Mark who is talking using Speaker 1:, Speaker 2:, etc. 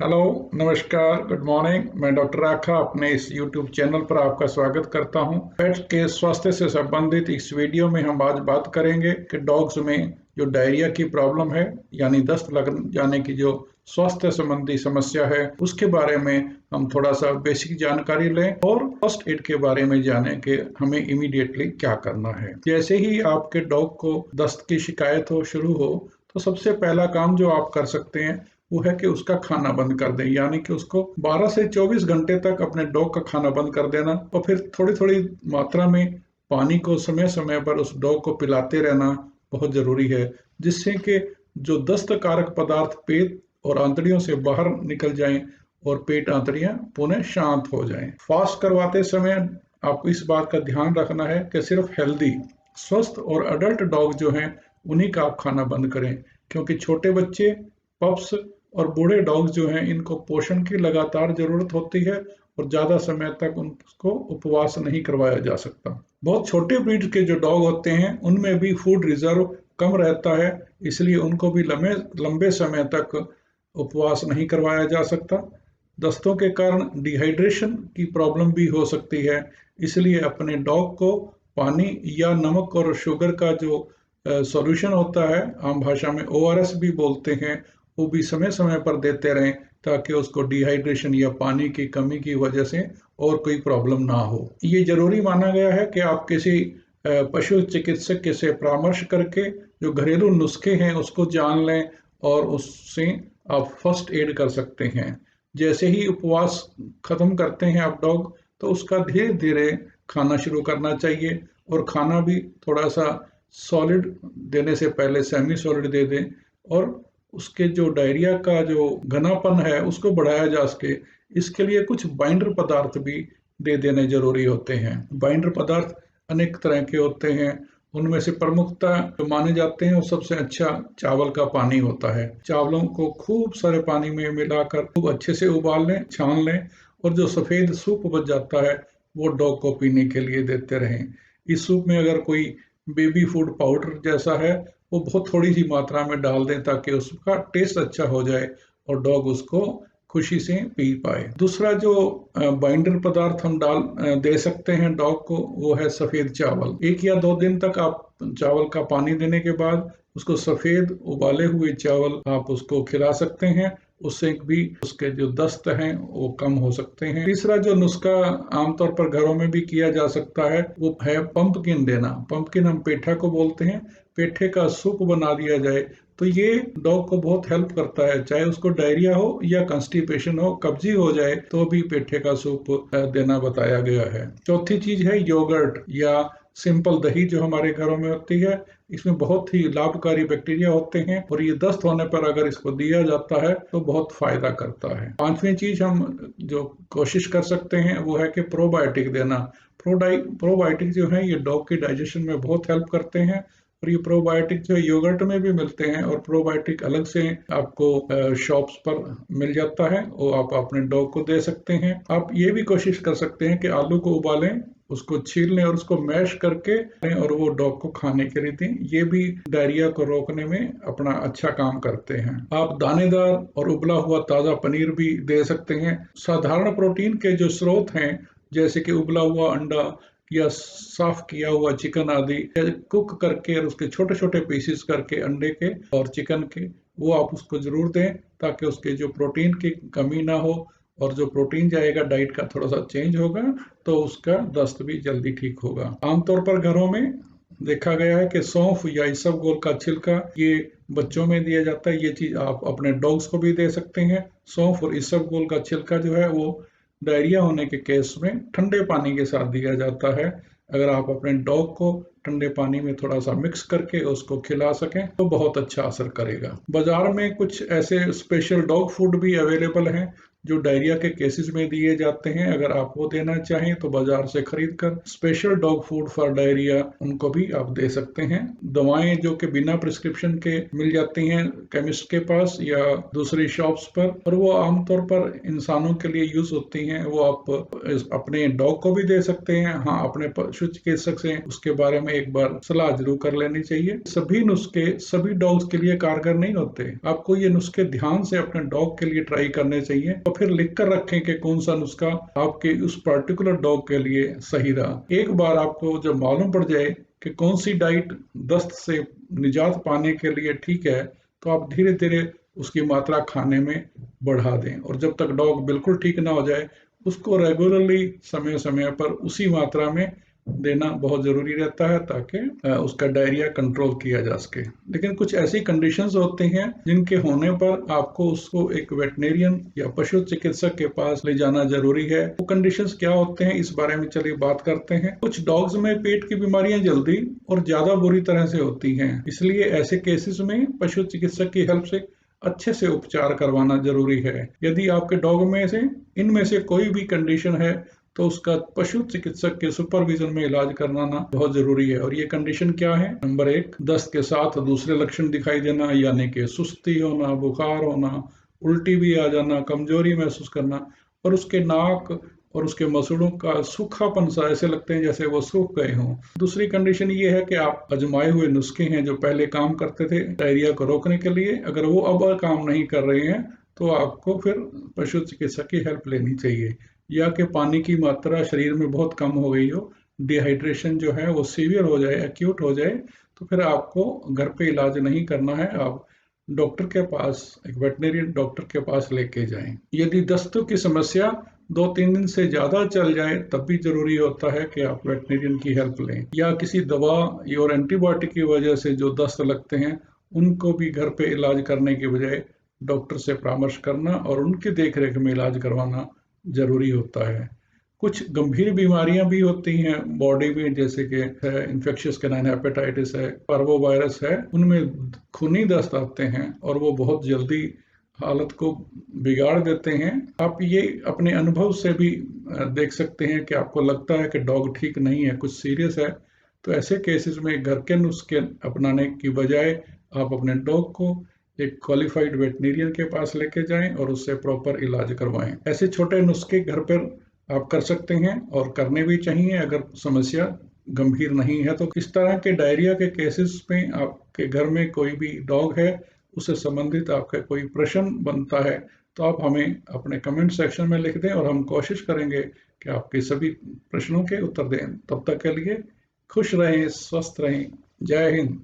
Speaker 1: Hello, नमस्कार, good morning. मैं doctor राखा अपने इस यूट्यूब चैनल पर आपका स्वागत करता हूं। पेट्स के स्वास्थ्य से संबंधित इस वीडियो में हम आज बात करेंगे कि डॉग्स में जो डायरिया की प्रॉब्लम है, यानी दस्त लग जाने की जो स्वास्थ्य संबंधी समस्या है, उसके बारे में हम थोड़ा सा बेसिक जानकारी लें और फर्स्ट एड के बारे में जानें कि हमें इमीडिएटली क्या करना है। जैसे ही आपके डॉग को दस्त की शिकायत शुरू हो, तो सबसे पहला काम जो आप कर सकते हैं वो है कि उसका खाना बंद कर दें, यानी कि उसको 12 से 24 घंटे तक अपने डॉग का खाना बंद कर देना और फिर थोड़ी थोड़ी मात्रा में पानी को समय समय पर उस डॉग को पिलाते रहना बहुत जरूरी है, जिससे कि जो दस्त कारक पदार्थ पेट और आंतड़ियों से बाहर निकल जाएं और पेट आंतड़ियां पुनः शांत हो जाएं। फास्ट करवाते समय आपको इस बात का ध्यान रखना है कि सिर्फ हेल्दी, स्वस्थ और अडल्ट डॉग जो हैं उन्हीं का आप खाना बंद करें, क्योंकि छोटे बच्चे, पप्स और बूढ़े डॉग्स जो हैं इनको पोषण की लगातार जरूरत होती है और ज्यादा समय तक उनको उपवास नहीं करवाया जा सकता। बहुत छोटे ब्रीड के जो डॉग होते हैं उनमें भी फूड रिजर्व कम रहता है, इसलिए उनको भी लंबे समय तक उपवास नहीं करवाया जा सकता। दस्तों के कारण डिहाइड्रेशन की प्रॉब्लम भी हो सकती है, इसलिए अपने डॉग को पानी या नमक और शुगर का जो सॉल्यूशन होता है, आम भाषा में ORS भी बोलते हैं, वो भी समय समय पर देते रहें, ताकि उसको डिहाइड्रेशन या पानी की कमी की वजह से और कोई प्रॉब्लम ना हो। ये जरूरी माना गया है कि आप किसी पशु चिकित्सक से परामर्श करके जो घरेलू नुस्खे हैं उसको जान लें और उससे आप फर्स्ट एड कर सकते हैं। जैसे ही उपवास खत्म करते हैं आप डॉग, तो उसका धीरे धीरे खाना शुरू करना चाहिए और खाना भी थोड़ा सा सॉलिड देने से पहले सेमी सॉलिड दे दें और उसके जो डायरिया का जो घनापन है उसको बढ़ाया जा सके, इसके लिए कुछ बाइंडर पदार्थ भी दे देने जरूरी होते हैं। बाइंडर पदार्थ अनेक तरह के होते हैं, उनमें से प्रमुखता जो माने जाते हैं वो सबसे अच्छा चावल का पानी होता है। चावलों को खूब सारे पानी में मिलाकर खूब अच्छे से उबाल लें, छान लें और जो सफेद सूप बच जाता है वो डॉग को पीने के लिए देते रहें। इस सूप में अगर कोई बेबी फूड पाउडर जैसा है वो बहुत थोड़ी सी मात्रा में डाल दें, ताकि उसका टेस्ट अच्छा हो जाए और डॉग उसको खुशी से पी पाए। दूसरा जो बाइंडर पदार्थ हम दे सकते हैं डॉग को, वो है सफेद चावल। 1 या 2 दिन तक आप चावल का पानी देने के बाद उसको सफेद उबाले हुए चावल आप उसको खिला सकते हैं, उससे भी उसके जो दस्त हैं वो कम हो सकते हैं। तीसरा जो नुस्खा आमतौर पर घरों में भी किया जा सकता है वो है पंपकिन देना। पंपकिन हम पेठा को बोलते हैं, पेठे का सूप बना दिया जाए तो ये डॉग को बहुत हेल्प करता है, चाहे उसको डायरिया हो या कंस्टिपेशन हो, कब्जी हो जाए तो भी पेठे का सूप देना बताया गया है। चौथी चीज है योगर्ट या सिंपल दही जो हमारे घरों में होती है। इसमें बहुत ही लाभकारी बैक्टीरिया होते हैं और ये दस्त होने पर अगर इसको दिया जाता है तो बहुत फायदा करता है। पांचवी चीज हम जो कोशिश कर सकते हैं वो है कि प्रोबायोटिक देना। प्रोबायोटिक जो है ये डॉग के डाइजेशन में बहुत हेल्प करते हैं और ये प्रोबायोटिक जो योगर्ट में भी मिलते हैं और प्रोबायोटिक अलग से आपको शॉप्स पर मिल जाता है, वो आप अपने डॉग को दे सकते हैं। आप ये भी कोशिश कर सकते हैं कि आलू को उबालें, उसको छील लें और उसको मैश करके और वो डॉग को खाने के लिए दें। ये भी डायरिया को रोकने में अपना अच्छा काम करते हैं। आप दानेदार और उबला हुआ ताजा पनीर भी दे सकते हैं। साधारण प्रोटीन के जो स्रोत हैं, जैसे कि उबला हुआ अंडा या साफ किया हुआ चिकन आदि, कुक करके और उसके छोटे छोटे पीसेस करके अंडे के और चिकन के, वो आप उसको जरूर दें, ताकि उसके जो प्रोटीन की कमी ना हो और जो प्रोटीन जाएगा डाइट का थोड़ा सा चेंज होगा तो उसका दस्त भी जल्दी ठीक होगा। आमतौर पर घरों में देखा गया है कि सौंफ या इसबगोल का छिलका ये बच्चों में दिया जाता है। ये चीज आप अपने डॉग्स को भी दे सकते हैं। सौंफ और इसबगोल का छिलका जो है वो डायरिया होने के केस में ठंडे पानी के साथ दिया जाता है। अगर आप अपने डॉग को ठंडे पानी में थोड़ा सा मिक्स करके उसको खिला सकें तो बहुत अच्छा असर करेगा। बाजार में कुछ ऐसे स्पेशल डॉग फूड भी अवेलेबल हैं जो डायरिया के केसेस में दिए जाते हैं, अगर आप वो देना चाहें तो बाजार से खरीद कर special dog food for diarrhoea उनको भी आप दे सकते हैं। दवाएं जो कि बिना प्रिस्क्रिप्शन के मिल जाती हैं केमिस्ट के पास या दूसरी शॉप्स पर, और वो आमतौर पर इंसानों के लिए यूज होती हैं, वो आप अपने डॉग को भी दे सकते हैं। हाँ, अपने पशु चिकित्सक से उसके बारे में एक बार सलाह जरूर कर लेनी चाहिए। सभी नुस्खे सभी डॉग्स के लिए कारगर नहीं होते। आपको ये नुस्खे ध्यान से अपने डॉग के लिए ट्राई करने चाहिए और फिर लिख कर रखें कि कौन सा नुस्खा आपके उस पर्टिकुलर डॉग के लिए सही रहा। एक बार आपको जब मालूम पड़ जाए कि कौन सी डाइट दस्त से निजात पाने के लिए ठीक है, तो आप धीरे धीरे उसकी मात्रा खाने में बढ़ा दें, और जब तक डॉग बिल्कुल ठीक ना हो जाए उसको रेगुलरली समय समय पर उसी मात्रा में देना बहुत जरूरी रहता है, ताकि उसका डायरिया कंट्रोल किया जा सके। लेकिन कुछ ऐसी कंडीशंस होती हैं जिनके होने पर आपको उसको एक वेटनेरियन या पशु चिकित्सक के पास ले जाना जरूरी है। वो कंडीशंस क्या होते हैं, इस बारे में चलिए बात करते हैं। कुछ डॉग्स में पेट की बीमारियां जल्दी और ज्यादा बुरी तरह से होती हैं, इसलिए ऐसे केसेस में पशु चिकित्सक की हेल्प से अच्छे से उपचार करवाना जरूरी है। यदि आपके डॉग में से इनमें से कोई भी कंडीशन है तो उसका पशु चिकित्सक के सुपरविजन में इलाज कराना बहुत जरूरी है। और ये कंडीशन क्या है? नंबर 1, दस्त के साथ दूसरे लक्षण दिखाई देना, यानी कि सुस्ती होना, बुखार होना, उल्टी भी आ जाना, कमजोरी महसूस करना, और उसके नाक और उसके मसूड़ों का सूखापन सा ऐसे लगते हैं जैसे वो सूख गए हों। दूसरी कंडीशन ये है कि आप आजमाए हुए नुस्खे हैं जो पहले काम करते थे डायरिया को रोकने के लिए, अगर वो अब काम नहीं कर रहे हैं तो आपको फिर पशु चिकित्सक की हेल्प लेनी चाहिए। या कि पानी की मात्रा शरीर में बहुत कम हो गई हो, डिहाइड्रेशन जो है वो सीवियर हो जाए, एक्यूट हो जाए, तो फिर आपको घर पे इलाज नहीं करना है, आप डॉक्टर के पास, एक वेटनरियन डॉक्टर के पास लेके जाएं। यदि दस्तों की समस्या 2-3 दिन से ज्यादा चल जाए तब भी जरूरी होता है कि आप वेटनरियन की हेल्प लें, या किसी दवा और एंटीबायोटिक की वजह से जो दस्त लगते हैं उनको भी घर पे इलाज करने के बजाय डॉक्टर से परामर्श करना और उनकी देखरेख में इलाज करवाना जरूरी होता है। कुछ गंभीर बीमारियां भी होती हैं बॉडी में, जैसे कि इन्फेक्शियस कैनाइन हेपेटाइटिस है, पार्वोवायरस है, उनमें खूनी दस्त आते हैं और वो बहुत जल्दी हालत को बिगाड़ देते हैं। आप ये अपने अनुभव से भी देख सकते हैं कि आपको लगता है कि डॉग ठीक नहीं है, कुछ सीरियस है, तो ऐसे केसेस में घर के नुस्खे अपनाने की बजाय आप अपने डॉग को एक क्वालिफाइड वेटनेरियन के पास लेके जाएं और उससे प्रॉपर इलाज करवाएं। ऐसे छोटे नुस्खे घर पर आप कर सकते हैं और करने भी चाहिए अगर समस्या गंभीर नहीं है तो। इस तरह के डायरिया के केसेस में आपके घर में कोई भी डॉग है, उससे संबंधित आपका कोई प्रश्न बनता है तो आप हमें अपने कमेंट सेक्शन में लिख दें और हम कोशिश करेंगे कि आपके सभी प्रश्नों के उत्तर दें। तब तक के लिए खुश रहें, स्वस्थ रहें। जय हिंद।